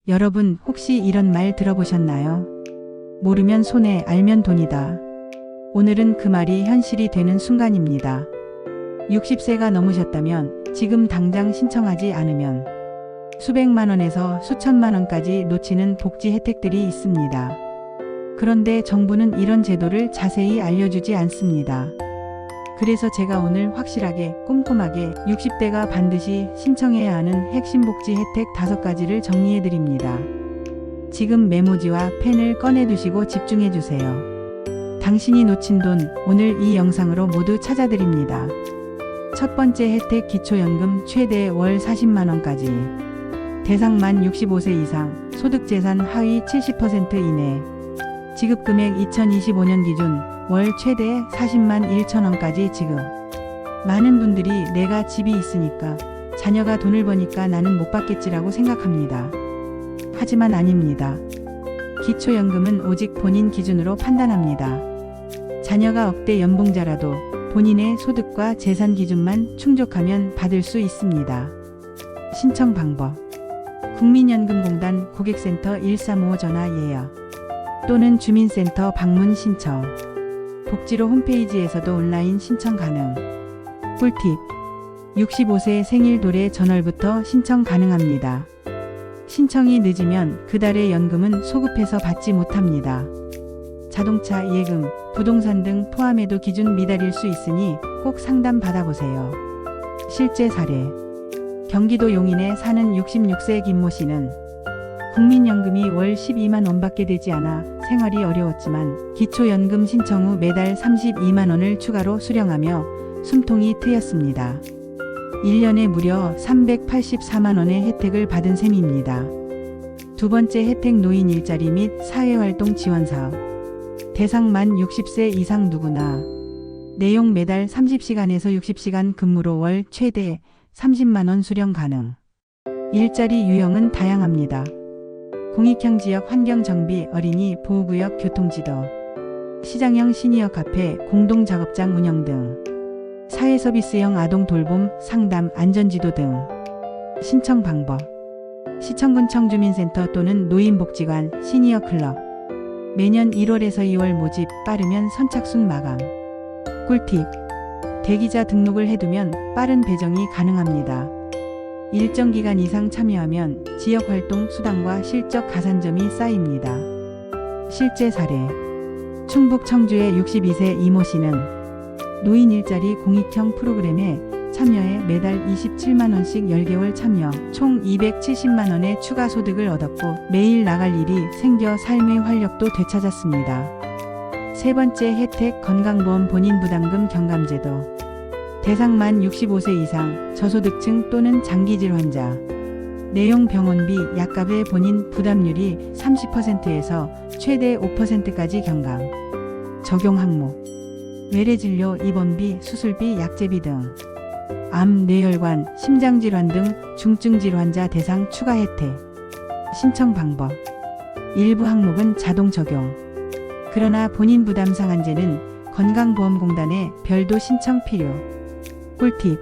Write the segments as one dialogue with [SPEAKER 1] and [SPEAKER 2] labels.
[SPEAKER 1] 여러분 혹시 이런 말 들어보셨나요? 모르면 손해, 알면 돈이다. 오늘은 그 말이 현실이 되는 순간입니다. 60세가 넘으셨다면 지금 당장 신청하지 않으면 수백만 원에서 수천만 원까지 놓치는 복지 혜택들이 있습니다. 그런데 정부는 이런 제도를 자세히 알려주지 않습니다. 그래서 제가 오늘 확실하게 꼼꼼하게 60대가 반드시 신청해야 하는 핵심 복지 혜택 5가지를 정리해 드립니다. 지금 메모지와 펜을 꺼내 두시고 집중해 주세요. 당신이 놓친 돈 오늘 이 영상으로 모두 찾아드립니다. 첫 번째 혜택 기초연금 최대 월 40만 원까지. 대상 만 65세 이상, 소득재산 하위 70% 이내. 지급금액 2025년 기준 월 최대 40만 1천 원까지 지급. 많은 분들이 내가 집이 있으니까 자녀가 돈을 버니까 나는 못 받겠지라고 생각합니다. 하지만 아닙니다. 기초연금은 오직 본인 기준으로 판단합니다. 자녀가 억대 연봉자라도 본인의 소득과 재산 기준만 충족하면 받을 수 있습니다. 신청 방법. 국민연금공단 고객센터 1355 전화 예약 또는 주민센터 방문 신청. 복지로 홈페이지에서도 온라인 신청 가능. 꿀팁. 65세 생일 도래 전월부터 신청 가능합니다. 신청이 늦으면 그달의 연금은 소급해서 받지 못합니다. 자동차, 예금, 부동산 등 포함해도 기준 미달일 수 있으니 꼭 상담 받아보세요. 실제 사례. 경기도 용인에 사는 66세 김모 씨는 국민연금이 월 12만 원밖에 되지 않아 생활이 어려웠지만 기초연금 신청 후 매달 32만 원을 추가로 수령하며 숨통이 트였습니다. 1년에 무려 384만 원의 혜택을 받은 셈입니다. 두 번째 혜택 노인 일자리 및 사회활동 지원 사업. 대상 만 60세 이상 누구나. 내용 매달 30시간에서 60시간 근무로 월 최대 30만 원 수령 가능. 일자리 유형은 다양합니다. 공익형 지역 환경 정비, 어린이 보호구역 교통지도, 시장형 시니어 카페, 공동작업장 운영 등, 사회서비스형 아동 돌봄, 상담, 안전지도 등. 신청 방법. 시청군 청주민센터 또는 노인복지관, 시니어 클럽. 매년 1월에서 2월 모집, 빠르면 선착순 마감. 꿀팁. 대기자 등록을 해두면 빠른 배정이 가능합니다. 일정 기간 이상 참여하면 지역활동 수당과 실적 가산점이 쌓입니다. 실제 사례. 충북 청주의 62세 이모 씨는 노인 일자리 공익형 프로그램에 참여해 매달 27만 원씩 10개월 참여, 총 270만 원의 추가 소득을 얻었고 매일 나갈 일이 생겨 삶의 활력도 되찾았습니다. 세 번째 혜택 건강보험 본인 부담금 경감제도. 대상 만 65세 이상, 저소득층 또는 장기질 환자. 내용 병원비, 약값의 본인 부담률이 30%에서 최대 5%까지 경감. 적용 항목. 외래진료, 입원비, 수술비, 약제비 등. 암, 뇌혈관, 심장질환 등 중증질 환자 대상 추가 혜택. 신청 방법. 일부 항목은 자동 적용. 그러나 본인 부담 상한제는 건강보험공단에 별도 신청 필요. 꿀팁.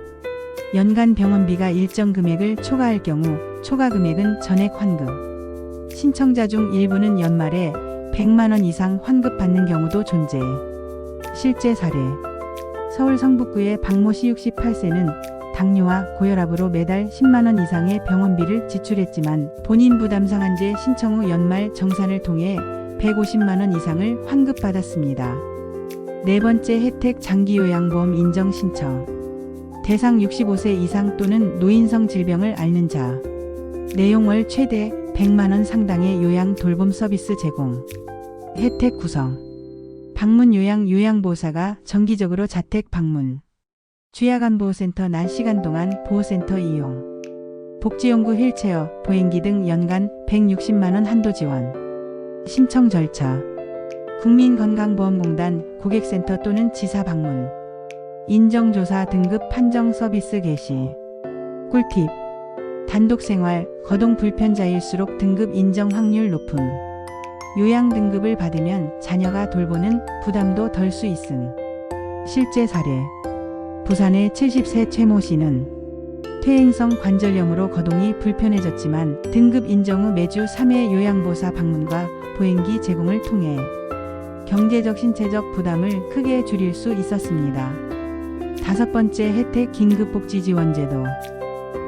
[SPEAKER 1] 연간 병원비가 일정 금액을 초과할 경우 초과 금액은 전액 환급. 신청자 중 일부는 연말에 100만 원 이상 환급받는 경우도 존재. 실제 사례. 서울 성북구의 박모 씨 68세는 당뇨와 고혈압으로 매달 10만 원 이상의 병원비를 지출했지만 본인 부담 상한제 신청 후 연말 정산을 통해 150만 원 이상을 환급받았습니다. 네 번째 혜택 장기요양보험 인정 신청. 대상 65세 이상 또는 노인성 질병을 앓는 자. 내용 월 최대 100만 원 상당의 요양 돌봄 서비스 제공. 혜택 구성. 방문 요양보호사가 정기적으로 자택 방문. 주야간보호센터 낮 시간 동안 보호센터 이용. 복지용구 휠체어, 보행기 등 연간 160만 원 한도 지원. 신청 절차. 국민건강보험공단 고객센터 또는 지사 방문. 인정조사 등급 판정 서비스 개시. 꿀팁. 단독생활, 거동 불편자일수록 등급 인정 확률 높음. 요양 등급을 받으면 자녀가 돌보는 부담도 덜 수 있음. 실제 사례. 부산의 70세 최모 씨는 퇴행성 관절염으로 거동이 불편해졌지만 등급 인정 후 매주 3회 요양보사 방문과 보행기 제공을 통해 경제적 신체적 부담을 크게 줄일 수 있었습니다. 5번째 혜택 긴급복지지원제도.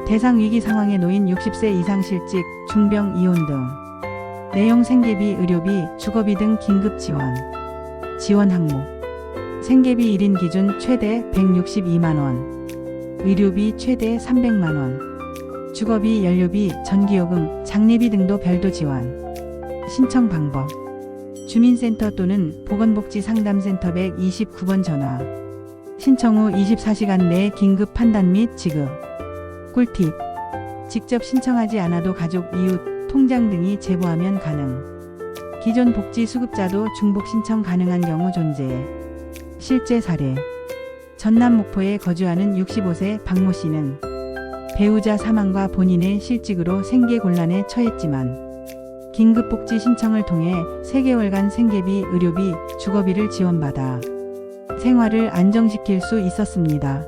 [SPEAKER 1] 대상 위기 상황에 놓인 60세 이상 실직, 중병, 이혼 등 내용 생계비, 의료비, 주거비 등 긴급 지원. 지원 항목. 생계비 1인 기준 최대 162만원. 의료비 최대 300만원. 주거비, 연료비, 전기요금, 장례비 등도 별도 지원. 신청 방법. 주민센터 또는 보건복지상담센터 129번 전화. 신청 후 24시간 내 긴급 판단 및 지급. 꿀팁. 직접 신청하지 않아도 가족, 이웃, 통장 등이 제보하면 가능. 기존 복지수급자도 중복 신청 가능한 경우 존재. 실제 사례. 전남 목포에 거주하는 65세 박모 씨는 배우자 사망과 본인의 실직으로 생계 곤란에 처했지만 긴급복지 신청을 통해 3개월간 생계비, 의료비, 주거비를 지원받아 생활을 안정시킬 수 있었습니다.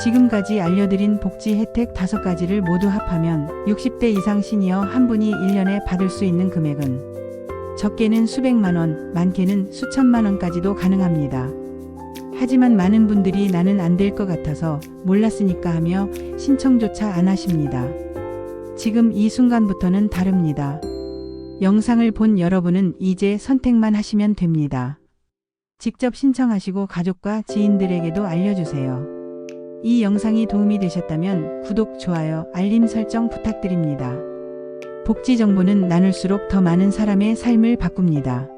[SPEAKER 1] 지금까지 알려드린 복지 혜택 5가지를 모두 합하면 60대 이상 시니어 한 분이 1년에 받을 수 있는 금액은 적게는 수백만원, 많게는 수천만원까지도 가능합니다. 하지만 많은 분들이 나는 안 될 것 같아서 몰랐으니까 하며 신청조차 안 하십니다. 지금 이 순간부터는 다릅니다. 영상을 본 여러분은 이제 선택만 하시면 됩니다. 직접 신청하시고 가족과 지인들에게도 알려주세요. 이 영상이 도움이 되셨다면 구독, 좋아요, 알림 설정 부탁드립니다. 복지 정보는 나눌수록 더 많은 사람의 삶을 바꿉니다.